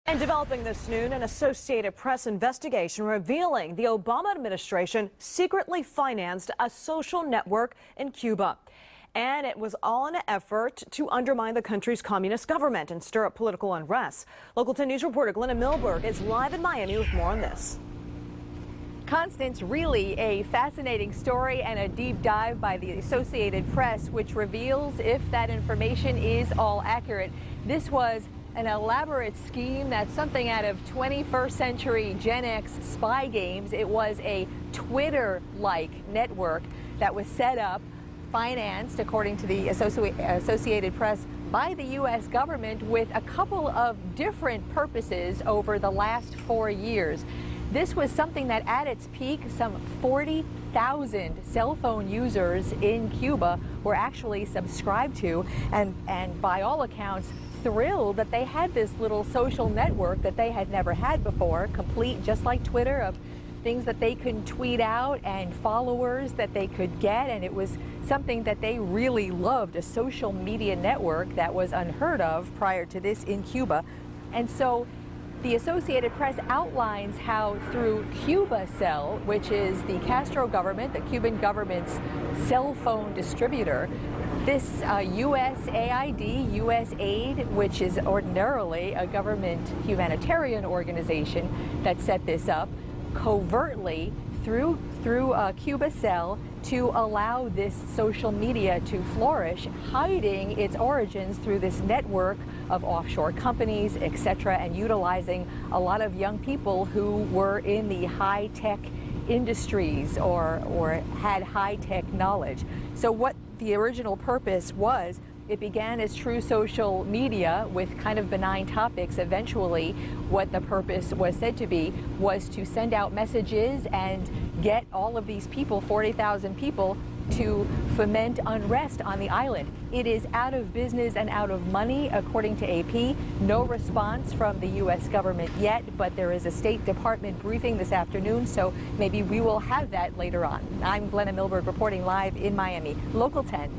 And developing this noon, an Associated Press investigation revealing the Obama administration secretly financed a social network in Cuba. And it was all in an effort to undermine the country's communist government and stir up political unrest. Local 10 News reporter Glenna Milberg is live in Miami with more on this. Constance, really a fascinating story and a deep dive by the Associated Press, which reveals if that information is all accurate. This was an elaborate scheme that's something out of 21st century Gen X spy games. It was a Twitter-like network that was set up, financed, according to the Associated Press, by the U.S. government with a couple of different purposes over the last 4 years. This was something that at its peak, some 40,000 cell phone users in Cuba were actually subscribed to, and by all accounts, thrilled that they had this little social network that they had never had before, complete just like Twitter, of things that they could tweet out and followers that they could get. And it was something that they really loved, a social media network that was unheard of prior to this in Cuba. And so the Associated Press outlines how through CubaCell, which is the Castro government, the Cuban government's cell phone distributor, this USAID, USAID, which is ordinarily a government humanitarian organization that set this up, covertly through CubaCell to allow this social media to flourish, hiding its origins through this network of offshore companies, etc., and utilizing a lot of young people who were in the high-tech industries or had high-tech knowledge. So what the original purpose was, it began as true social media with kind of benign topics. Eventually, what the purpose was said to be was to send out messages and get all of these people, 40,000 people, to foment unrest on the island. It is out of business and out of money, according to AP. No response from the U.S. government yet, but there is a State Department briefing this afternoon, so maybe we will have that later on. I'm Glenna Milberg reporting live in Miami. Local 10.